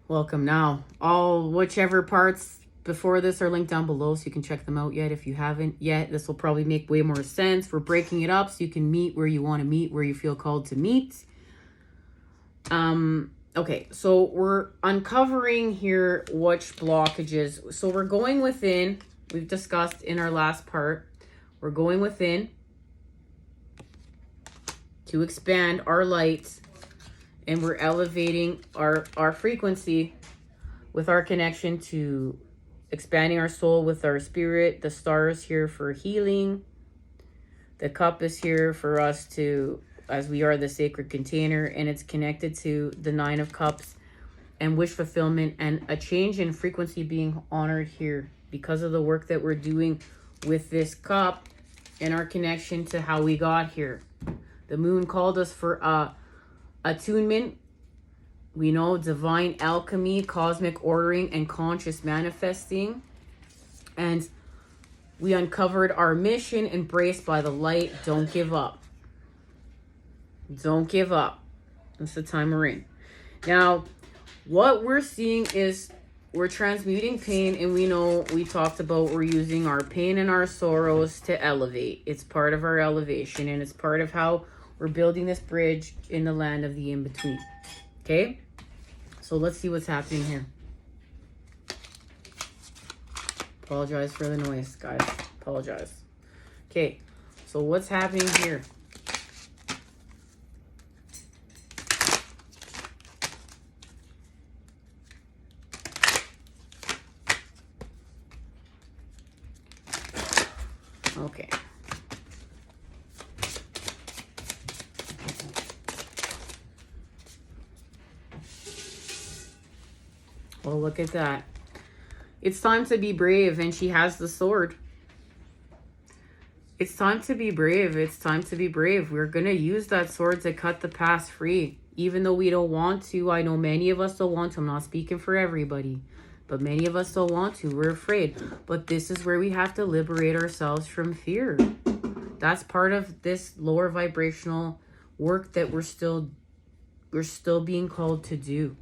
Welcome now. Whichever parts before this are linked down below so you can check them out yet if you haven't yet. This will probably make way more sense. We're breaking it up so you can meet where you want to meet, where you feel called to meet. Okay, so we're uncovering here which blockages. So we're going within. We've discussed in our last part. We're going within to expand our light, and we're elevating our frequency with our connection to expanding our soul with our spirit. The star is here for healing. The cup is here for us to, as we are the sacred container, and it's connected to the 9 of cups and wish fulfillment and a change in frequency being honored here because of the work that we're doing with this cup and our connection to how we got here. The moon called us for attunement. We know divine alchemy, cosmic ordering, and conscious manifesting. And we uncovered our mission, embraced by the light. Don't give up. Don't give up. That's the time we're in. Now, what we're seeing is we're transmuting pain, and we know we talked about we're using our pain and our sorrows to elevate. It's part of our elevation, and it's part of how we're building this bridge in the land of the in-between. Okay? So let's see what's happening here. Apologize for the noise, guys. Apologize. Okay, so what's happening here? Okay. Well, look at that. It's time to be brave, and she has the sword. It's time to be brave. It's time to be brave. We're going to use that sword to cut the past free, even though we don't want to. I know many of us don't want to. I'm not speaking for everybody, but many of us don't want to. We're afraid. But this is where we have to liberate ourselves from fear. That's part of this lower vibrational work that we're still being called to do,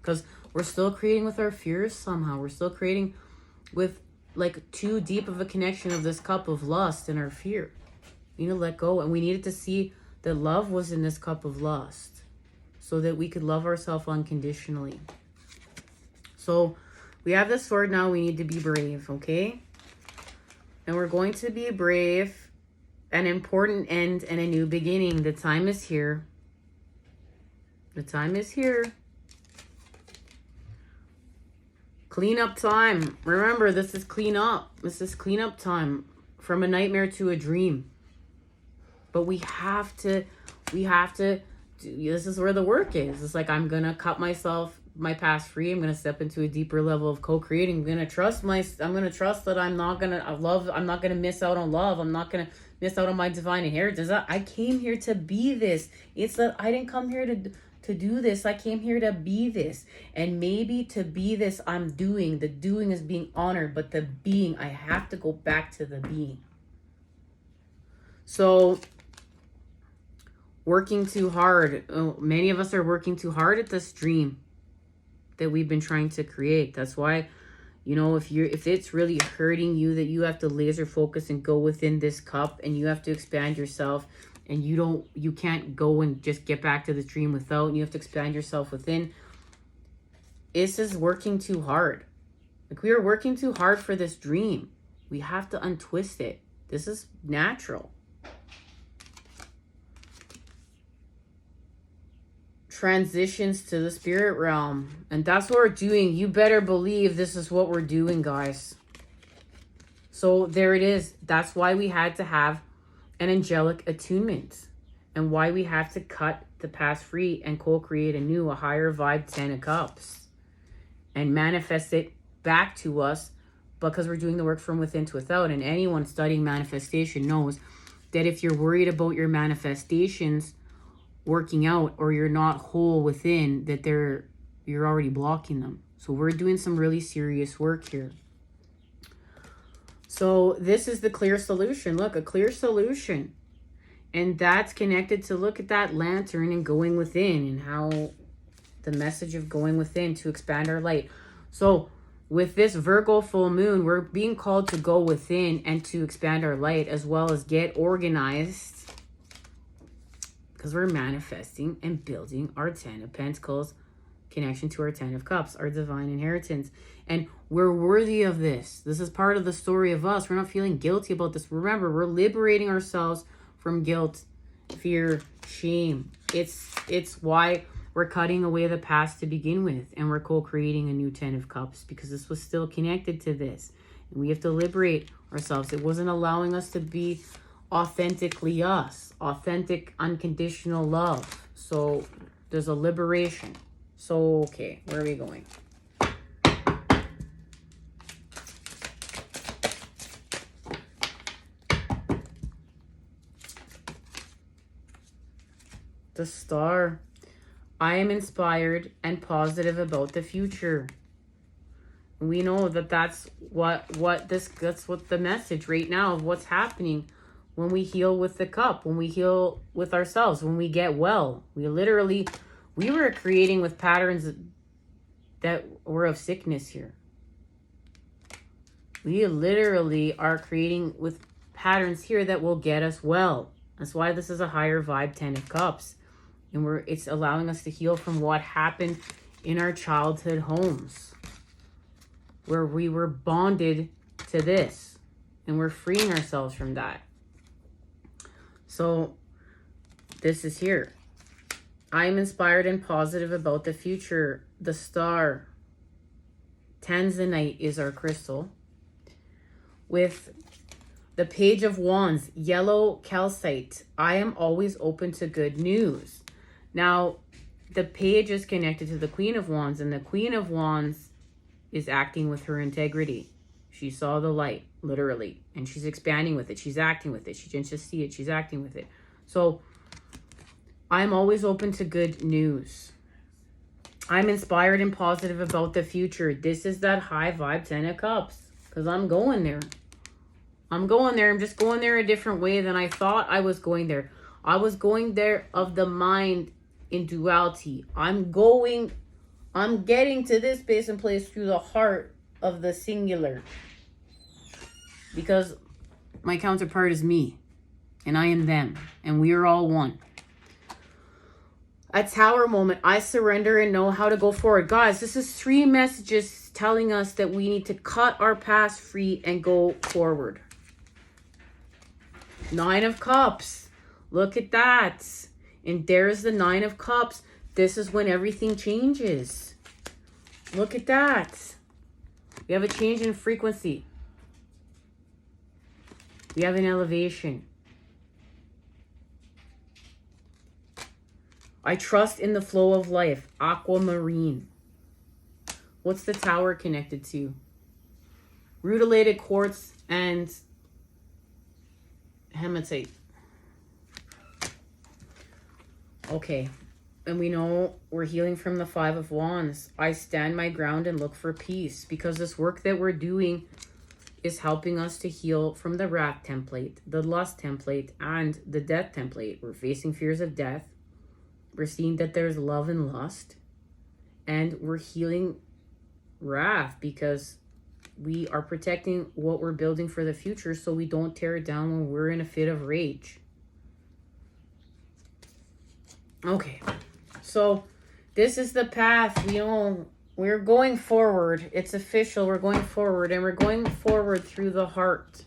because we're still creating with our fears somehow. We're still creating with like too deep of a connection of this cup of lust and our fear. You know, let go. And we needed to see that love was in this cup of lust so that we could love ourselves unconditionally. So we have this sword now. We need to be brave, okay? And we're going to be brave. An important end and a new beginning. The time is here. The time is here. Clean up time. Remember, this is clean up. This is clean up time. From a nightmare to a dream. But we have to, this is where the work is. It's like, I'm going to cut my past free. I'm going to step into a deeper level of co-creating. I'm going to trust that I'm not going to miss out on love. I'm not going to miss out on my divine inheritance. I came here to be this. It's that I didn't come here to do this. I came here to be this. And maybe to be this, I'm doing. The doing is being honored, but the being, I have to go back to the being. So, working too hard. Many of us are working too hard at this dream that we've been trying to create. That's why, you know, if it's really hurting you, that you have to laser focus and go within this cup, and you have to expand yourself. And you can't go and just get back to the dream without, and you have to expand yourself within. This is working too hard. Like, we are working too hard for this dream. We have to untwist it. This is natural. Transitions to the spirit realm. And that's what we're doing. You better believe this is what we're doing, guys. So there it is. That's why we had to have an angelic attunement, and why we have to cut the past free and co-create a higher vibe 10 of cups and manifest it back to us, because we're doing the work from within to without. And anyone studying manifestation knows that if you're worried about your manifestations working out, or you're not whole within, that you're already blocking them. So we're doing some really serious work here. So this is the clear solution. Look, a clear solution. And that's connected to, look at that lantern and going within, and how The message of going within to expand our light. So with this Virgo full moon, we're being called to go within and to expand our light, as well as get organized, because we're manifesting and building our 10 of Pentacles connection to our 10 of Cups, our divine inheritance. And we're worthy of this. This is part of the story of us. We're not feeling guilty about this. Remember, we're liberating ourselves from guilt, fear, shame. It's why we're cutting away the past to begin with, and we're co-creating a new 10 of Cups, because this was still connected to this. And we have to liberate ourselves. It wasn't allowing us to be authentically us, authentic, unconditional love. So there's a liberation. So, okay, where are we going? The Star. I am inspired and positive about the future. We know that that's what the message right now of what's happening when we heal with the cup, when we heal with ourselves, when we get well. We were creating with patterns that were of sickness here. We literally are creating with patterns here that will get us well. That's why this is a higher vibe 10 of Cups. And it's allowing us to heal from what happened in our childhood homes, where we were bonded to this, and we're freeing ourselves from that. So this is here. I am inspired and positive about the future. The Star. Tanzanite is our crystal. With the Page of Wands, yellow calcite. I am always open to good news. Now, the page is connected to the Queen of Wands, and the Queen of Wands is acting with her integrity. She saw the light, literally, and she's expanding with it. She's acting with it. She didn't just see it. She's acting with it. So, I'm always open to good news. I'm inspired and positive about the future. This is that high vibe 10 of Cups, because I'm going there. I'm going there. I'm just going there a different way than I thought I was going there. I was going there of the mind in duality. I'm getting to this base and place through the heart of the singular, because my counterpart is me and I am them, and we are all one. A Tower moment. I surrender and know how to go forward. Guys, this is 3 messages telling us that we need to cut our past free and go forward. 9 of Cups. Look at that. And there's the 9 of Cups. This is when everything changes. Look at that. We have a change in frequency. We have an elevation. I trust in the flow of life. Aquamarine. What's the Tower connected to? Rutilated quartz and hematite. Okay. And we know we're healing from the 5 of Wands. I stand my ground and look for peace, because this work that we're doing is helping us to heal from the wrath template, the lust template, and the death template. We're facing fears of death. We're seeing that there's love and lust. And we're healing wrath, because we are protecting what we're building for the future, so we don't tear it down when we're in a fit of rage. Okay, so this is the path. We're going forward. It's official. We're going forward, and we're going forward through the heart.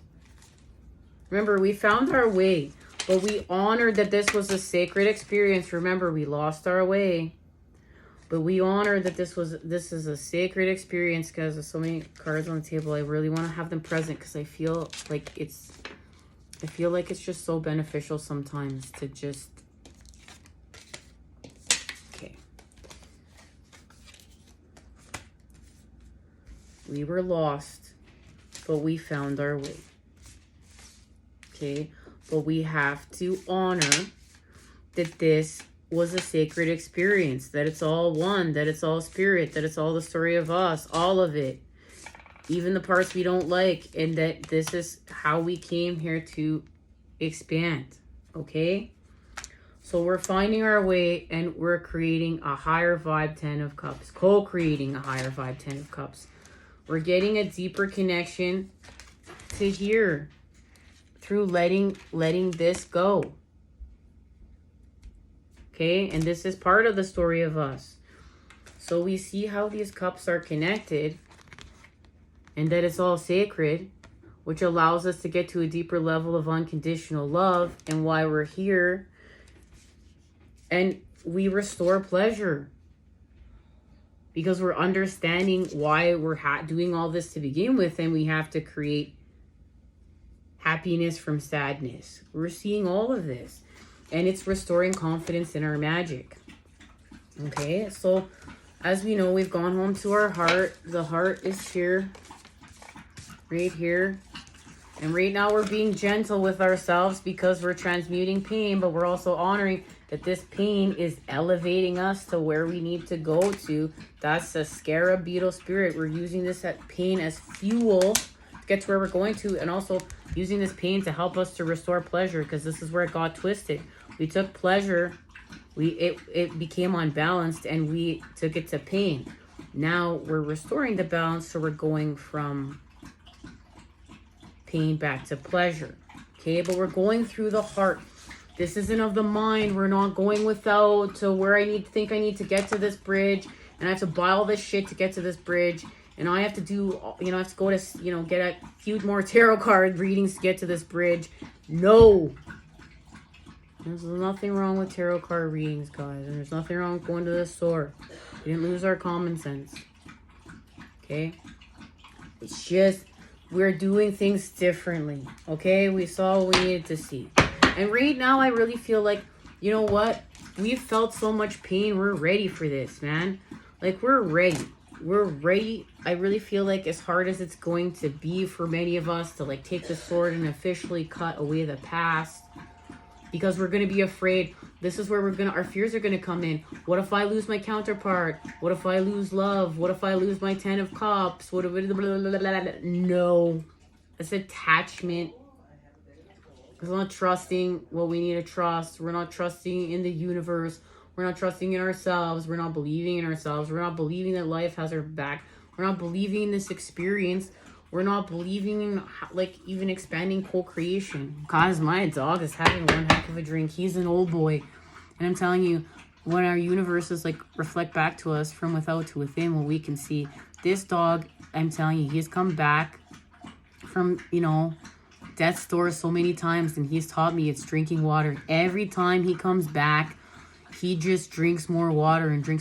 Remember, we found our way, but we honored that this was a sacred experience. Remember, we lost our way, but we honored that this is a sacred experience. Guys, there's so many cards on the table. I really want to have them present, because I feel like it's just so beneficial sometimes to just. We were lost, but we found our way. Okay? But we have to honor that this was a sacred experience, that it's all one, that it's all spirit, that it's all the story of us, all of it. Even the parts we don't like, and that this is how we came here to expand. Okay? So we're finding our way and we're creating a higher vibe 10 of cups, co-creating a higher vibe 10 of cups. We're getting a deeper connection to here through letting this go. Okay, and this is part of the story of us. So we see how these cups are connected and that it's all sacred, which allows us to get to a deeper level of unconditional love and why we're here. And we restore pleasure because we're understanding why we're doing all this to begin with, and we have to create happiness from sadness. We're seeing all of this, and it's restoring confidence in our magic. Okay, so as we know, we've gone home to our heart. The heart is here, right here. And right now we're being gentle with ourselves because we're transmuting pain, but we're also honoring that this pain is elevating us to where we need to go to. That's a scarab beetle spirit. We're using this pain as fuel to get to where we're going to, and also using this pain to help us to restore pleasure, because this is where it got twisted. We took pleasure, it became unbalanced, and we took it to pain. Now we're restoring the balance, so we're going from pain back to pleasure. Okay, but we're going through the heart. This isn't of the mind. We're not going without to where I need to get to this bridge, and I have to buy all this shit to get to this bridge, and I have to do, I have to go to, get a few more tarot card readings to get to this bridge. No. There's nothing wrong with tarot card readings, guys, and there's nothing wrong with going to the store. We didn't lose our common sense. Okay? It's just, we're doing things differently. Okay? We saw what we needed to see. And right now, I really feel like, you know what? We've felt so much pain. We're ready for this, man. Like, we're ready. We're ready. I really feel like as hard as it's going to be for many of us to, like, take the sword and officially cut away the past, because we're going to be afraid. This is where our fears are going to come in. What if I lose my counterpart? What if I lose love? What if I lose my 10 of cups? What if, no. It's attachment. We're not trusting what we need to trust. We're not trusting in the universe. We're not trusting in ourselves. We're not believing in ourselves. We're not believing that life has our back. We're not believing in this experience. We're not believing in, like, even expanding co-creation. Guys, my dog is having one heck of a drink. He's an old boy. And I'm telling you, when our universes, like, reflect back to us from without to within, what we can see, this dog, I'm telling you, he's come back from, death's door so many times, and he's taught me it's drinking water. Every time he comes back, he just drinks more water and drinks